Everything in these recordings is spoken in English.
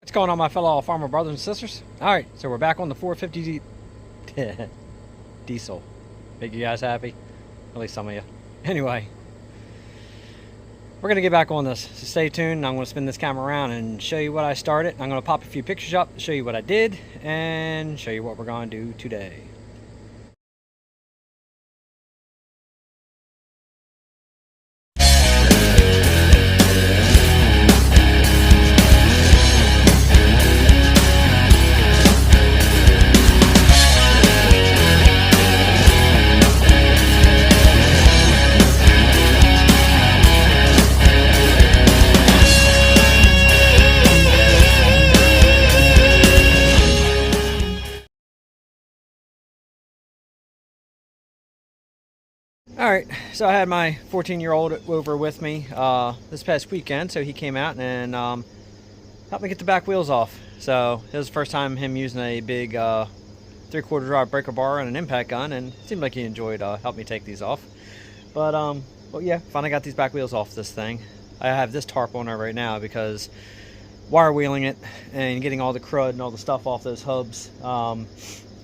What's going on, my fellow farmer brothers and sisters? Alright, so we're back on the 450 diesel. Make you guys happy? At least some of you. Anyway, we're going to get back on this, so stay tuned. I'm going to spin this camera around and show you what I started. I'm going to pop a few pictures up, show you what I did, and show you what we're going to do today. Alright, so I had my 14-year-old over with me this past weekend, so he came out and helped me get the back wheels off. So it was the first time him using a big 3/4 drive breaker bar and an impact gun, and it seemed like he enjoyed helping me take these off. But well, yeah, finally got these back wheels off this thing. I have this tarp on there right now because wire wheeling it and getting all the crud and all the stuff off those hubs,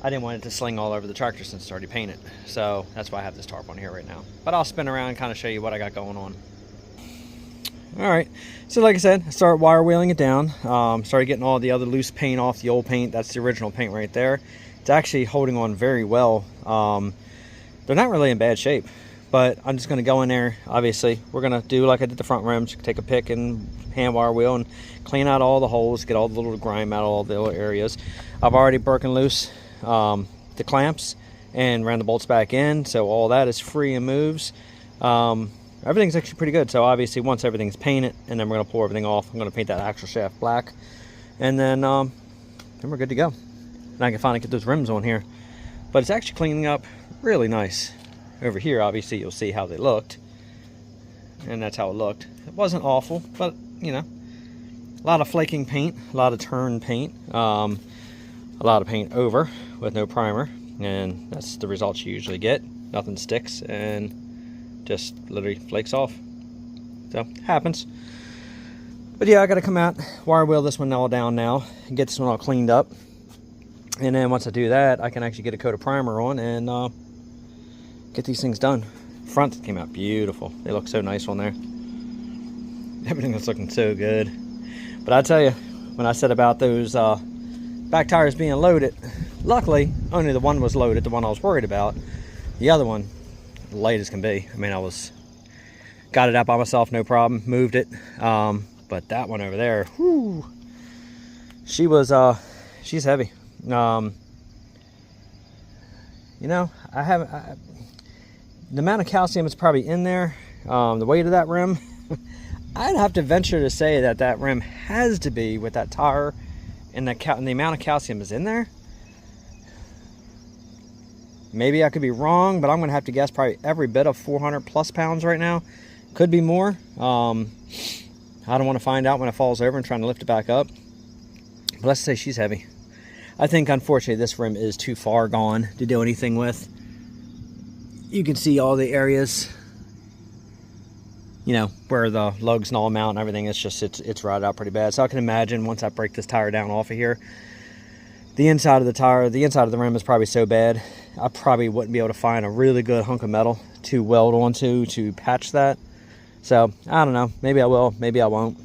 I didn't want it to sling all over the tractor since it's already painted. So that's why I have this tarp on here right now. But I'll spin around and kind of show you what I got going on. Alright, so like I said, I started wire wheeling it down. Started getting all the other loose paint off the old paint. That's the original paint right there. It's actually holding on very well. They're not really in bad shape. But I'm just going to go in there. Obviously, we're going to do like I did the front rims. Take a pick and hand wire wheel and clean out all the holes. Get all the little grime out of all the little areas. I've already broken loose the clamps and ran the bolts back in, so all that is free and moves. Everything's actually pretty good. So obviously once everything's painted, and then we're going to pull everything off, I'm going to paint that axle shaft black, and then we're good to go, and I can finally get those rims on here. But it's actually cleaning up really nice. Over here obviously you'll see how they looked, and that's how it looked. It wasn't awful, but you know, a lot of flaking paint, a lot of turn paint, a lot of paint over with no primer, and that's the results you usually get. Nothing sticks and just literally flakes off. So happens. But yeah, I gotta come out, wire wheel this one all down now and get this one all cleaned up, and then once I do that I can actually get a coat of primer on and get these things done. Front came out beautiful. They look so nice on there. Everything is looking so good. But I tell you, when I said about those back tires being loaded, luckily only the one was loaded, the one I was worried about. The other one, light as can be. I mean, got it out by myself, no problem, moved it. But that one over there, whew, she's heavy. You know, the amount of calcium is probably in there, the weight of that rim, I'd have to venture to say that that rim has to be with that tire, and the amount of calcium is in there. Maybe I could be wrong, but I'm going to have to guess probably every bit of 400 plus pounds right now. Could be more. I don't want to find out when it falls over and trying to lift it back up. But let's say she's heavy. I think unfortunately this rim is too far gone to do anything with. You can see all the areas, you know, where the lugs and all mount and everything. It's rotted out pretty bad. So I can imagine once I break this tire down off of here, the inside of the tire, the inside of the rim is probably so bad, I probably wouldn't be able to find a really good hunk of metal to weld onto to patch that. So I don't know, maybe I will, maybe I won't.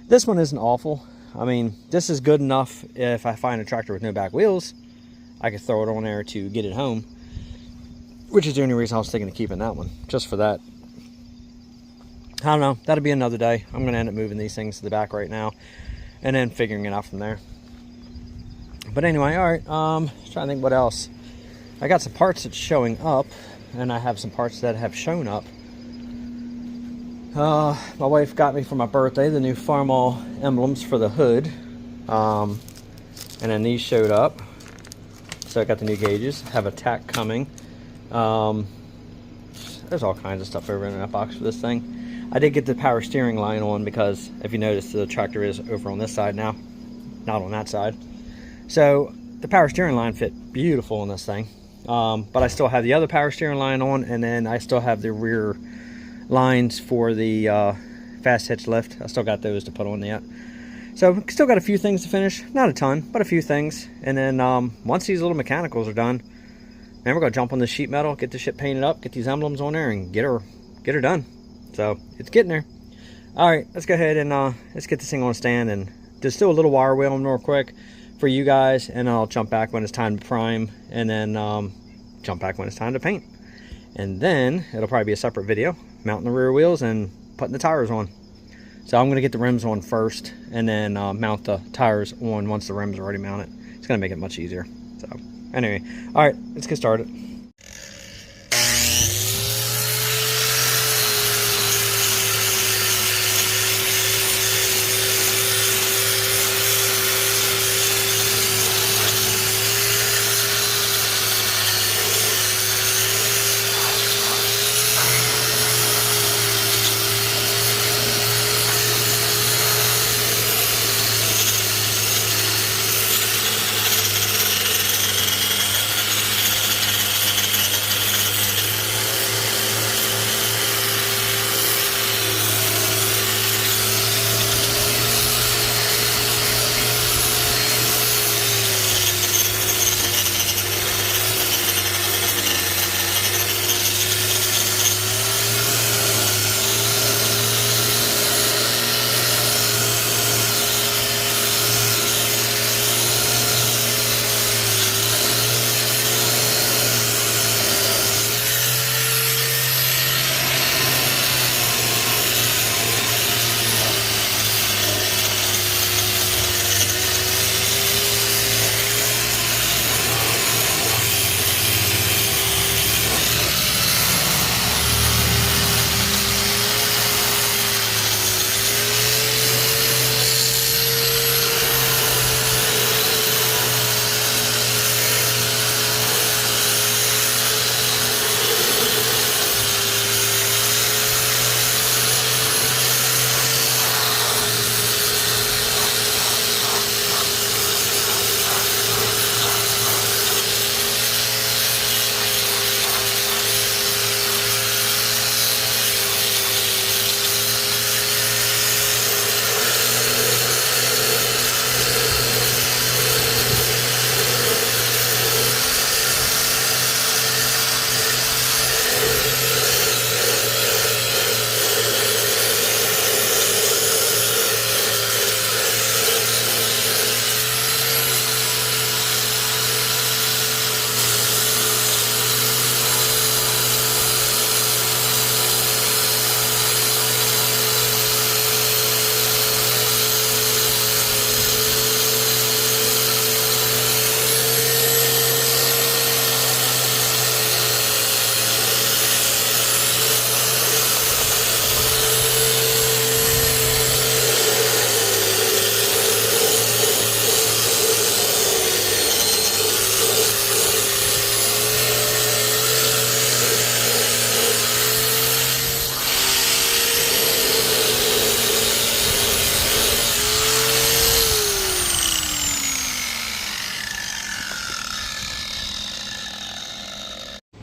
This one isn't awful. I mean, this is good enough. If I find a tractor with no back wheels, I could throw it on there to get it home, which is the only reason I was thinking of keeping that one, just for that. I don't know, that'll be another day. I'm going to end up moving these things to the back right now and then figuring it out from there. But anyway, alright, trying to think what else. I got some parts that's showing up, and I have some parts that have shown up. My wife got me for my birthday the new Farmall emblems for the hood, and then these showed up. So I got the new gauges, have a tack coming. There's all kinds of stuff over in that box for this thing. I did get the power steering line on because if you notice, the tractor is over on this side now, not on that side. So the power steering line fit beautiful on this thing. But I still have the other power steering line on, and then I still have the rear lines for the fast hitch lift. I still got those to put on yet. So we still got a few things to finish, not a ton, but a few things. And then once these little mechanicals are done, then we're gonna jump on the sheet metal, get the shit painted up, get these emblems on there, and get her done. So it's getting there. All right, let's go ahead and let's get this thing on a stand and just do a little wire wheeling real quick for you guys, and I'll jump back when it's time to prime, and then jump back when it's time to paint. And then it'll probably be a separate video, mounting the rear wheels and putting the tires on. So I'm gonna get the rims on first, and then mount the tires on once the rims are already mounted. It's gonna make it much easier. So anyway, all right, let's get started.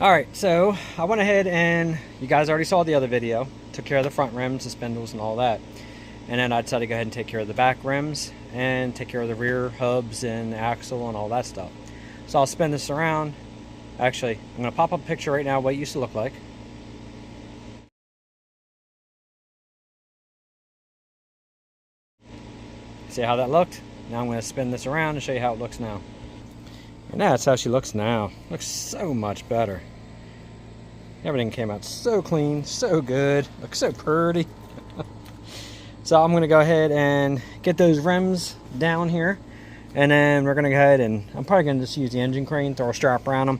Alright, so I went ahead and you guys already saw the other video. Took care of the front rims, the spindles and all that. And then I decided to go ahead and take care of the back rims and take care of the rear hubs and axle and all that stuff. So I'll spin this around. Actually, I'm going to pop up a picture right now of what it used to look like. See how that looked? Now I'm going to spin this around and show you how it looks now. And that's how she looks now. Looks so much better. Everything came out so clean, so good. Looks so pretty. So I'm going to go ahead and get those rims down here. And then we're going to go ahead and I'm probably going to just use the engine crane, throw a strap around them,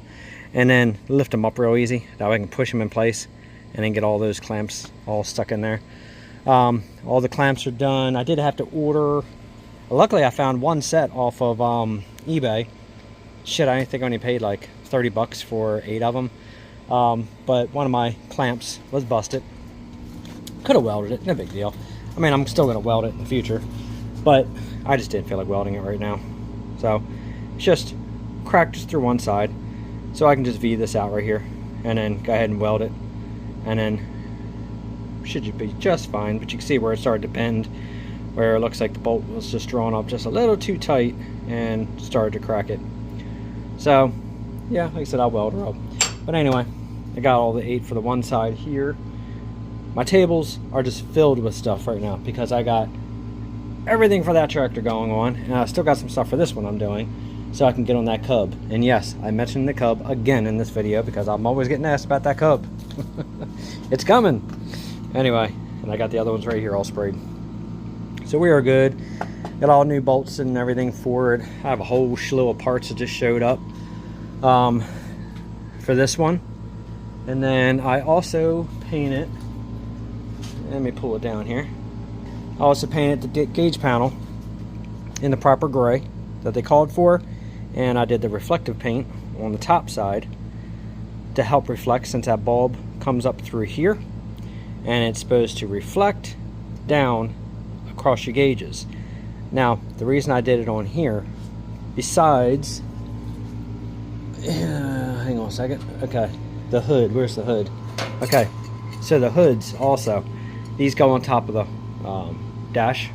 and then lift them up real easy. That way I can push them in place and then get all those clamps all stuck in there. All the clamps are done. I did have to order. Luckily I found one set off of eBay. Shit, I think I only paid like 30 bucks for 8 of them. But one of my clamps was busted. Could have welded it, no big deal. I mean, I'm still going to weld it in the future, but I just didn't feel like welding it right now. So it's just cracked just through one side. So I can just V this out right here and then go ahead and weld it. And then should be just fine, but you can see where it started to bend where it looks like the bolt was just drawn up just a little too tight and started to crack it. So yeah, like I said, I'll weld her up. But anyway, I got all the 8 for the one side here. My tables are just filled with stuff right now because I got everything for that tractor going on, and I still got some stuff for this one I'm doing, so I can get on that Cub. And yes, I mentioned the Cub again in this video because I'm always getting asked about that Cub. It's coming. Anyway, and I got the other ones right here all sprayed. So we are good. Got all new bolts and everything for it. I have a whole slew of parts that just showed up for this one. And then I also painted, let me pull it down here. I also painted the gauge panel in the proper gray that they called for, and I did the reflective paint on the top side to help reflect, since that bulb comes up through here and it's supposed to reflect down across your gauges. Now the reason I did it on here, besides hang on a second, okay, the hood, where's the hood? Okay, so the hoods also, these go on top of the dash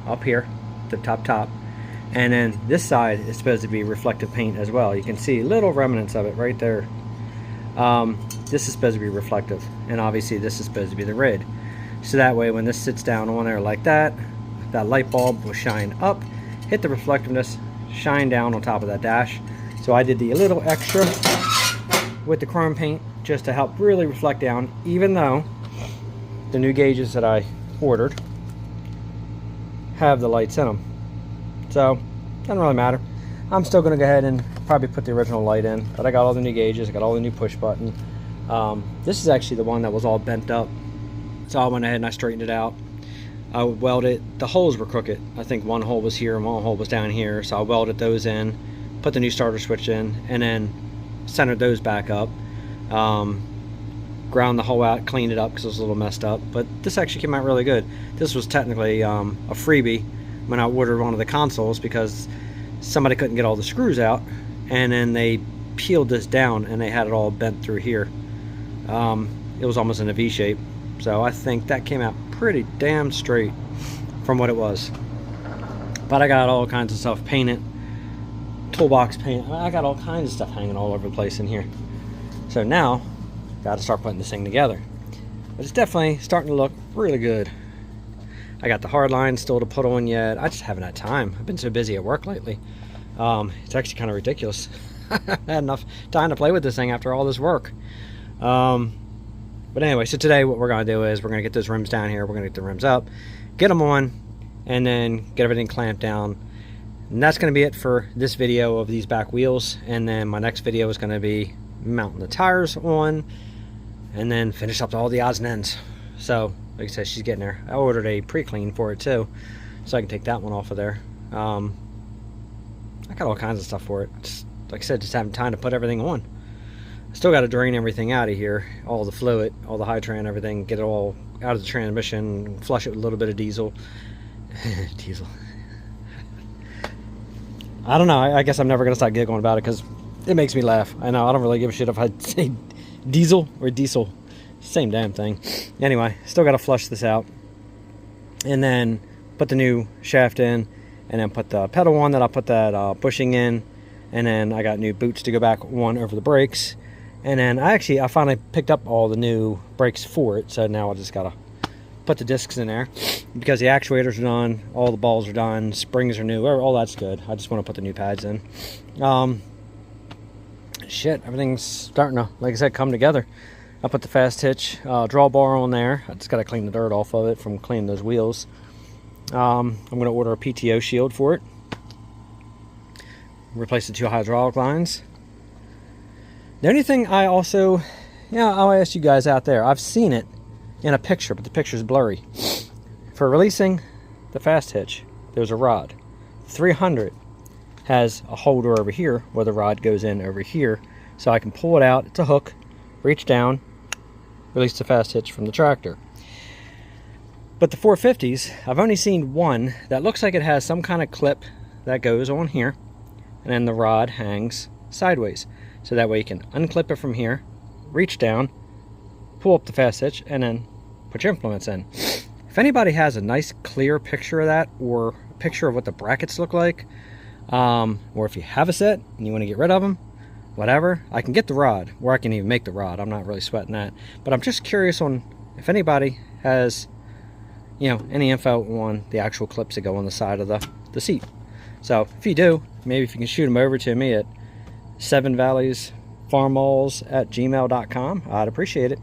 up here, the top, and then this side is supposed to be reflective paint as well. You can see little remnants of it right there. This is supposed to be reflective, and obviously this is supposed to be the red, so that way when this sits down on there like that, that light bulb will shine up, hit the reflectiveness, shine down on top of that dash. So I did the little extra with the chrome paint just to help really reflect down, even though the new gauges that I ordered have the lights in them. So doesn't really matter. I'm still going to go ahead and probably put the original light in, but I got all the new gauges, I got all the new push button. This is actually the one that was all bent up, so I went ahead and I straightened it out. I welded, the holes were crooked. I think one hole was here and one hole was down here, so I welded those in, put the new starter switch in, and then centered those back up. Ground the hole out, cleaned it up because it was a little messed up, but this actually came out really good. This was technically a freebie when I ordered one of the consoles because somebody couldn't get all the screws out, and then they peeled this down and they had it all bent through here. It was almost in a V shape, so I think that came out pretty damn straight from what it was. But I got all kinds of stuff painted, toolbox paint, I got all kinds of stuff hanging all over the place in here. So now got to start putting this thing together, but it's definitely starting to look really good. I got the hard lines still to put on yet. I just haven't had time. I've been so busy at work lately. It's actually kind of ridiculous. I had enough time to play with this thing after all this work. But anyway, so today what we're going to do is we're going to get those rims down here. We're going to get the rims up, get them on, and then get everything clamped down. And that's going to be it for this video of these back wheels. And then my next video is going to be mounting the tires on, and then finish up all the odds and ends. So like I said, she's getting there. I ordered a pre-clean for it too, so I can take that one off of there. I got all kinds of stuff for it. Just, like I said, just having time to put everything on. I still got to drain everything out of here, all the fluid, all the Hy-Tran, everything, get it all out of the transmission, flush it with a little bit of diesel. Diesel. I don't know, I guess I'm never going to stop giggling about it because it makes me laugh. I know, I don't really give a shit if I say diesel or diesel. Same damn thing. Anyway, still got to flush this out. And then put the new shaft in. And then put the pedal on that I put that bushing in. And then I got new boots to go back on over the brakes. And then I finally picked up all the new brakes for it. So now I just got to put the discs in there. Because the actuators are done. All the balls are done. Springs are new. All that's good. I just want to put the new pads in. Shit, everything's starting to, like I said, come together. I put the fast hitch draw bar on there. I just got to clean the dirt off of it from cleaning those wheels. I'm going to order a PTO shield for it. Replace the 2 hydraulic lines. The only thing I also, I'll ask you guys out there. I've seen it in a picture, but the picture's blurry. For releasing the fast hitch, there's a rod. 300 has a holder over here where the rod goes in over here, so I can pull it out. It's a hook. Reach down, release the fast hitch from the tractor. But the 450s, I've only seen one that looks like it has some kind of clip that goes on here, and then the rod hangs sideways. So that way you can unclip it from here, reach down, pull up the fast hitch, and then put your implements in. If anybody has a nice clear picture of that, or a picture of what the brackets look like, or if you have a set and you want to get rid of them, whatever, I can get the rod, or I can even make the rod. I'm not really sweating that, but I'm just curious on if anybody has, you know, any info on the actual clips that go on the side of the seat. So if you do, maybe if you can shoot them over to me at 7valleysfarmalls@gmail.com, I'd appreciate it.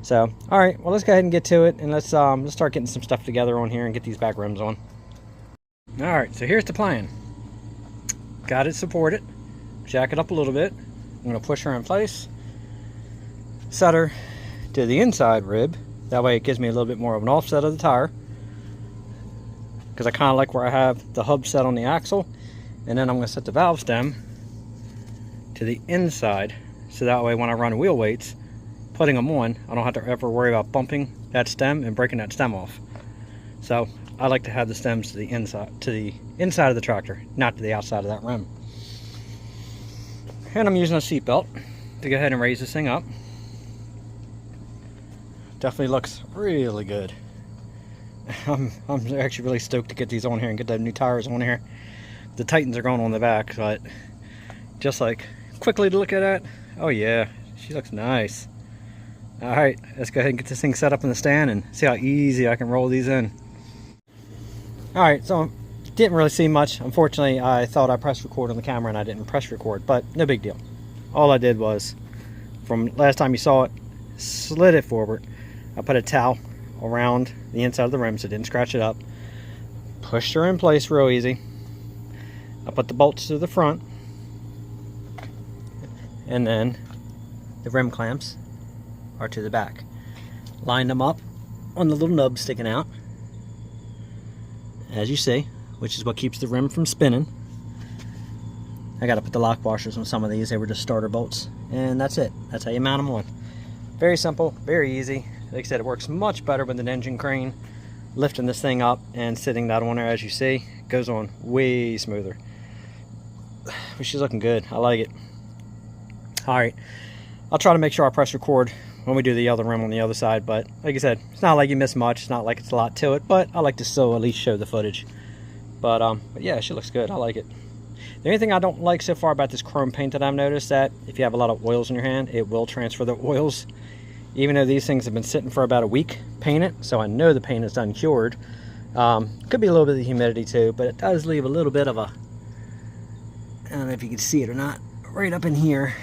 So, all right, well, let's go ahead and get to it, and let's start getting some stuff together on here and get these back rims on. All right, so here's the plan. Got it supported, jack it up a little bit. I'm going to push her in place, set her to the inside rib. That way it gives me a little bit more of an offset of the tire, because I kind of like where I have the hub set on the axle. And then I'm going to set the valve stem to the inside, so that way when I run wheel weights, putting them on, I don't have to ever worry about bumping that stem and breaking that stem off. So I like to have the stems to the inside of the tractor, not to the outside of that rim. And I'm using a seat belt to go ahead and raise this thing up. Definitely looks really good. I'm actually really stoked to get these on here and get the new tires on here. The Titans are going on the back, but just like quickly to look at that, oh yeah, she looks nice. All right, let's go ahead and get this thing set up in the stand and see how easy I can roll these in. All right, so didn't really see much. Unfortunately, I thought I pressed record on the camera and I didn't press record, but no big deal. All I did was, from last time you saw it, slid it forward. I put a towel around the inside of the rim so it didn't scratch it up. Pushed her in place real easy. I put the bolts to the front, and then the rim clamps are to the back. Lined them up on the little nub sticking out, as you see, which is what keeps the rim from spinning. I got to put the lock washers on some of these. They were just starter bolts, and that's it. That's how you mount them on. Very simple, very easy. Like I said, it works much better with an engine crane. Lifting this thing up and sitting that on there, as you see, goes on way smoother. But she's looking good. I like it. All right, I'll try to make sure I press record when we do the other rim on the other side, but like I said, it's not like you miss much. It's not like it's a lot to it, but I like to still at least show the footage. But yeah, she looks good. I like it. The only thing I don't like so far about this chrome paint that I've noticed, that if you have a lot of oils in your hand, it will transfer the oils. Even though these things have been sitting for about a week painted, so I know the paint is done cured. Could be a little bit of the humidity too, but it does leave a little bit of a, I don't know if you can see it or not, right up in here.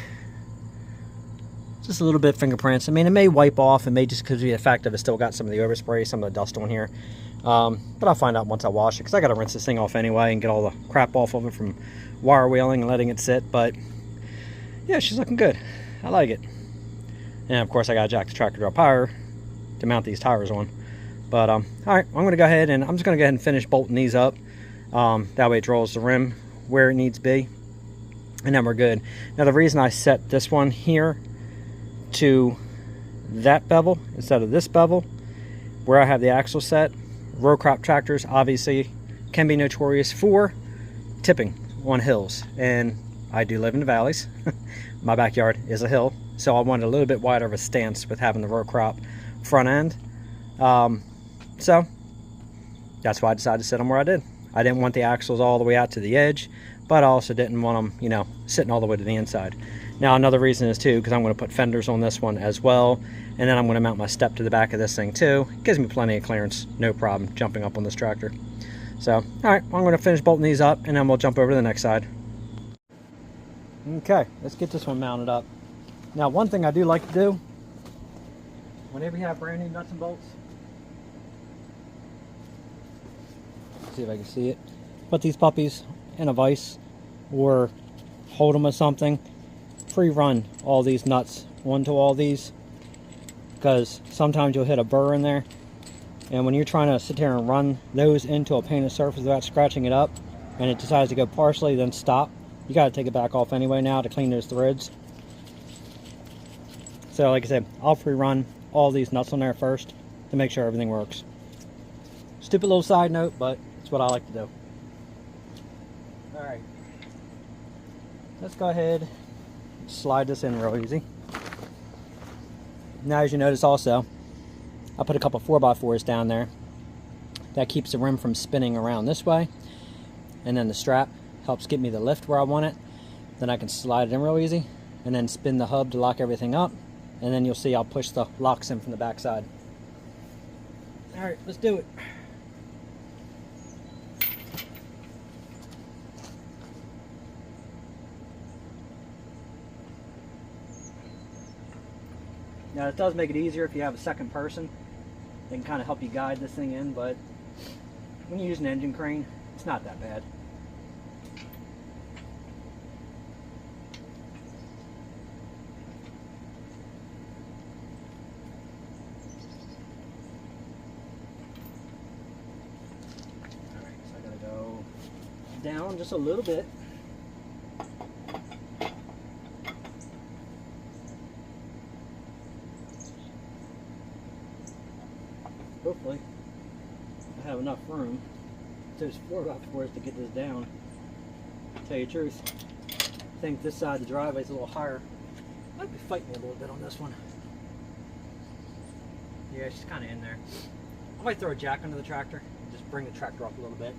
Just a little bit of fingerprints. I mean, it may wipe off. It may just because of the fact that it's still got some of the overspray, some of the dust on here. But I'll find out once I wash it, because I got to rinse this thing off anyway and get all the crap off of it from wire wheeling and letting it sit. But yeah, she's looking good. I like it. And of course I got to jack the tractor up higher to mount these tires on. But all right, I'm going to go ahead and I'm just going to go ahead and finish bolting these up. That way it draws the rim where it needs to be, and then we're good. Now the reason I set this one here to that bevel instead of this bevel where I have the axle set, row crop tractors obviously can be notorious for tipping on hills, and I do live in the valleys. My backyard is a hill, so I wanted a little bit wider of a stance with having the row crop front end. So that's why I decided to set them where I did. I didn't want the axles all the way out to the edge, but I also didn't want them, you know, sitting all the way to the inside. Now another reason is too, because I'm going to put fenders on this one as well, and then I'm going to mount my step to the back of this thing too. It gives me plenty of clearance, no problem jumping up on this tractor. So all right, I'm going to finish bolting these up, and then we'll jump over to the next side. Okay, let's get this one mounted up. Now one thing I do like to do whenever you have brand new nuts and bolts, let's see if I can see it, put these puppies in a vise or hold them with something, free run all these nuts onto all these, because sometimes you'll hit a burr in there, and when you're trying to sit there and run those into a painted surface without scratching it up, and it decides to go partially then stop, you got to take it back off anyway now to clean those threads. So like I said, I'll free run all these nuts on there first to make sure everything works. Stupid little side note, but it's what I like to do. Alright, let's go ahead and slide this in real easy. Now as you notice also, I put a couple 4x4s down there That keeps the rim from spinning around this way. And then the strap helps get me the lift where I want it. Then I can slide it in real easy. And then spin the hub to lock everything up. And then you'll see I'll push the locks in from the back side. Alright, let's do it. Now it does make it easier if you have a second person. They can kind of help you guide this thing in, but when you use an engine crane, it's not that bad. Alright, so I gotta go down just a little bit. Hopefully I have enough room. There's 4 box for us to get this down. To tell you the truth, I think this side of the driveway is a little higher. Might be fighting a little bit on this one. Yeah, she's kind of in there. I might throw a jack under the tractor and just bring the tractor up a little bit.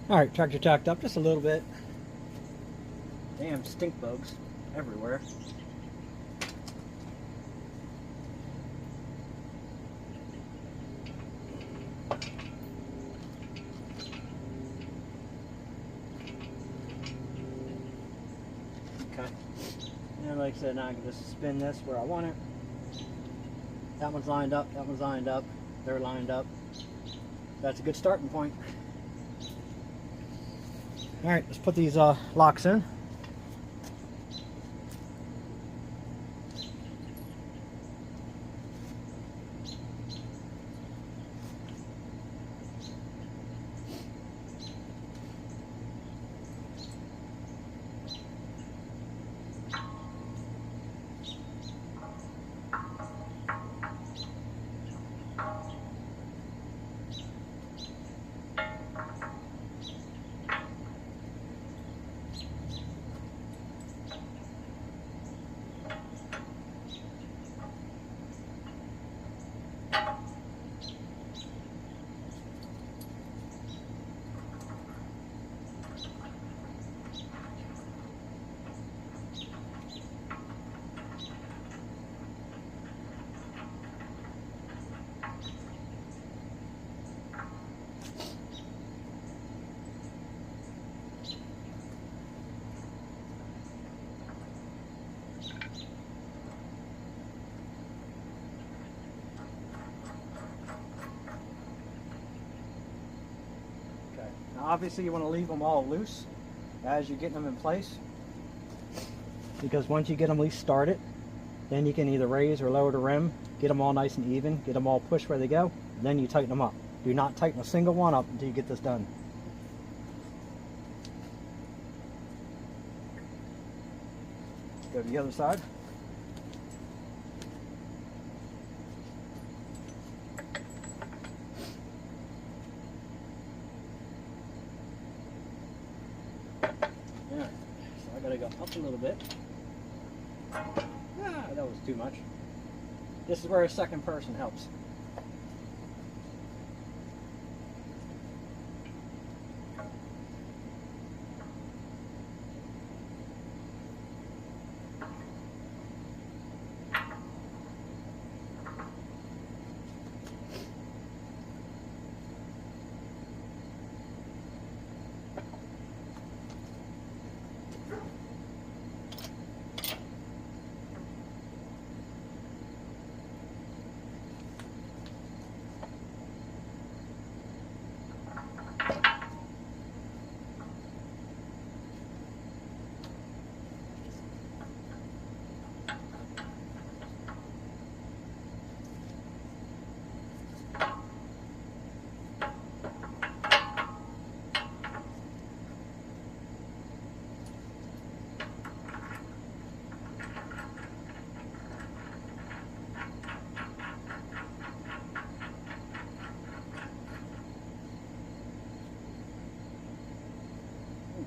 Alright, tractor jacked up just a little bit. Damn stink bugs everywhere. And like I said, now I can just spin this where I want it. That one's lined up, that one's lined up, they're lined up. That's a good starting point. Alright, let's put these locks in. Now obviously you want to leave them all loose as you're getting them in place, because once you get them at least started, then you can either raise or lower the rim, get them all nice and even, get them all pushed where they go, then you tighten them up. Do not tighten a single one up until you get this done. Go to the other side. Alright, so I gotta go up a little bit. Ah, that was too much. This is where a second person helps.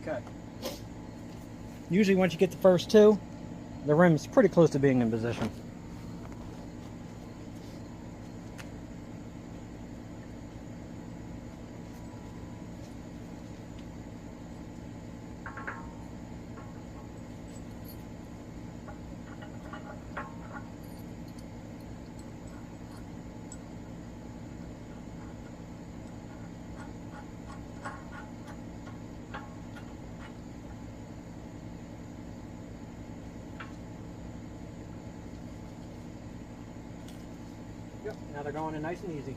Okay. Usually once you get the first two, the rim's pretty close to being in position. Yep, now they're going in nice and easy.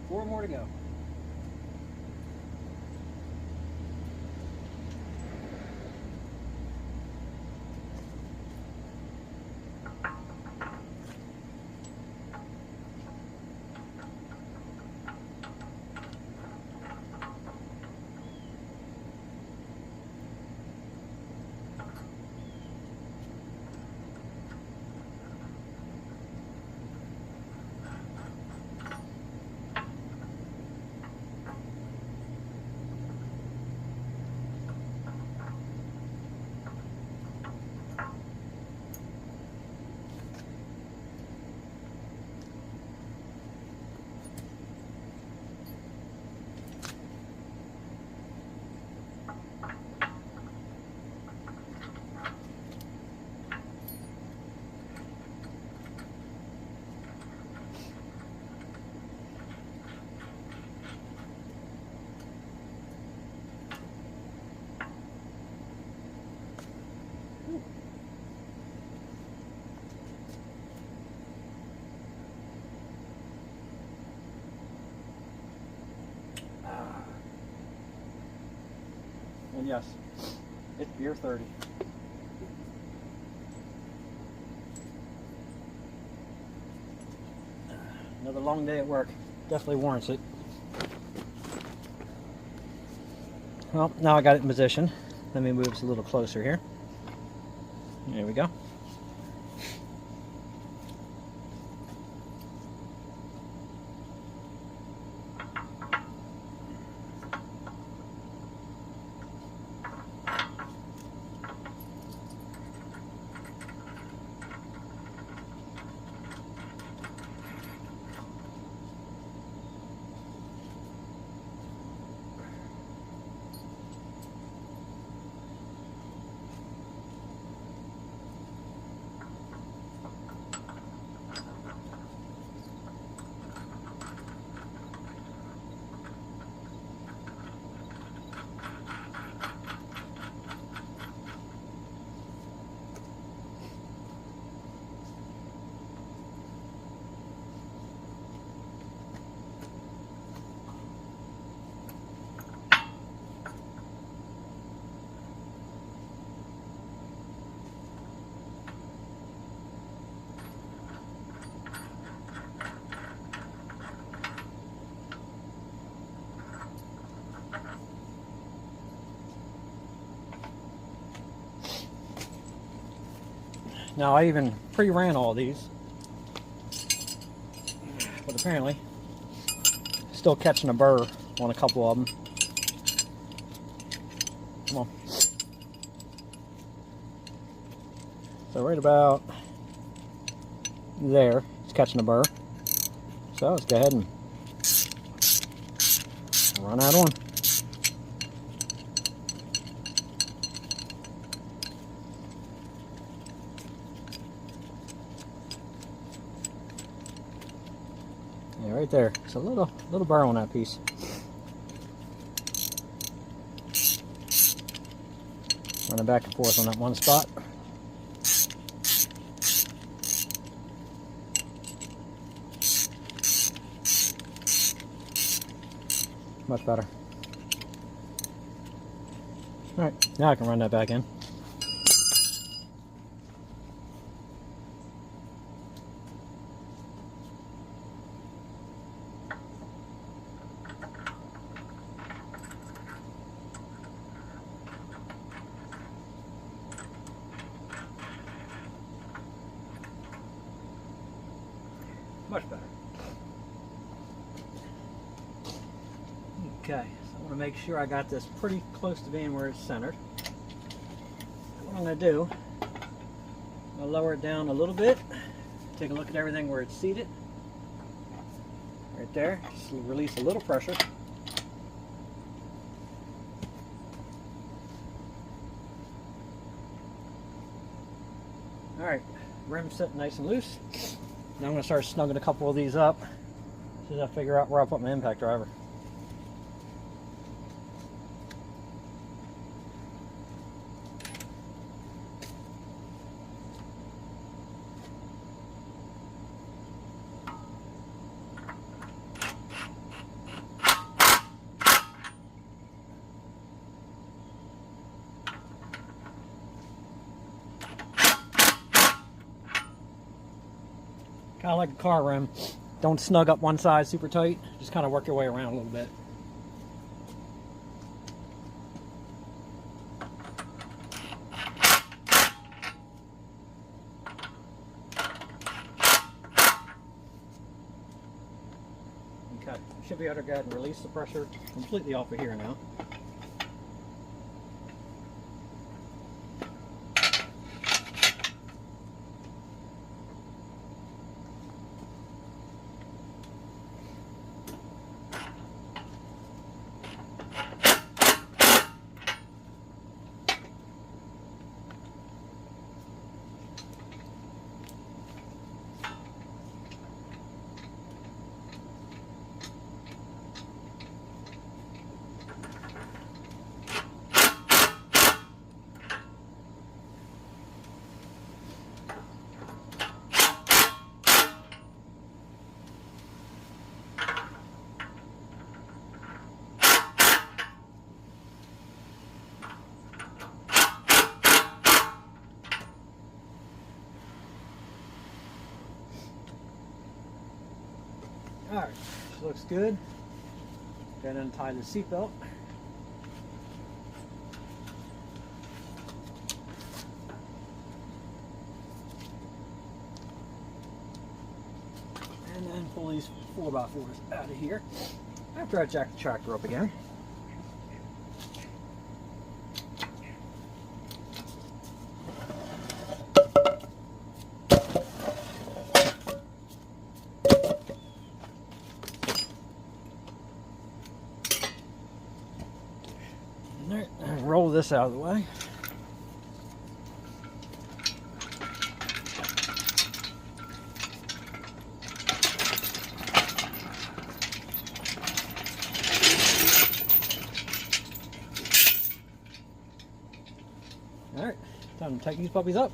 Four more to go. And yes, it's beer 30. Another long day at work. Definitely warrants it. Well, now I got it in position. Let me move this a little closer here. There we go. Now I even pre-ran all these, but apparently still catching a burr on a couple of them. Come on. So right about there, it's catching a burr. So let's go ahead and run that on. Yeah, right there. It's a little burr on that piece. Running back and forth on that one spot. Much better. Alright, now I can run that back in. Much better. to make sure I got this pretty close to being where it's centered. What I'm going to do, I'll lower it down a little bit, take a look at everything where it's seated. Right there, just release a little pressure. Alright, rim's sitting nice and loose. Now I'm going to start snugging a couple of these up as soon as I figure out where I'll put my impact driver. Kind of like a car rim. Don't snug up one side super tight. Just kind of work your way around a little bit. Okay, should be able to go ahead and release the pressure completely off of here now. Alright, this looks good. Go ahead and untie the seatbelt. And then pull these 4x4s out of here after I jack the tractor up again. Roll this out of the way. All right, time to tighten these puppies up.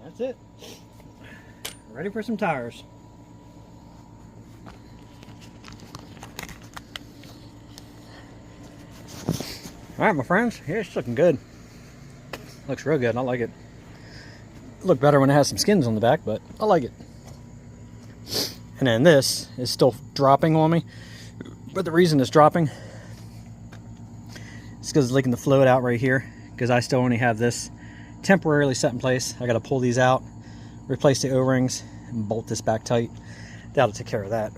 That's it. Ready for some tires. Alright, my friends, yeah, it's looking good. Looks real good. I like it. Look better when it has some skins on the back, but I like it. And then this is still dropping on me. But the reason it's dropping is because it's leaking the fluid out right here, because I still only have this temporarily set in place. I got to pull these out, replace the O-rings, and bolt this back tight. That'll take care of that.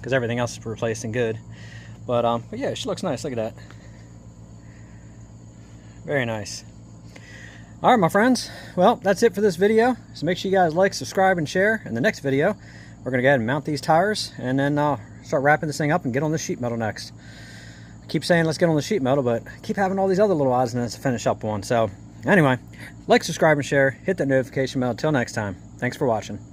because everything else is replaced and good. But yeah, she looks nice. Look at that. Very nice. All right, my friends. Well, that's it for this video. So make sure you guys like, subscribe, and share. In the next video, we're going to go ahead and mount these tires and then start wrapping this thing up and get on the sheet metal next. I keep saying let's get on the sheet metal, but I keep having all these other little odds and ends to finish up one. So anyway, like, subscribe, and share. Hit that notification bell. Until next time. Thanks for watching.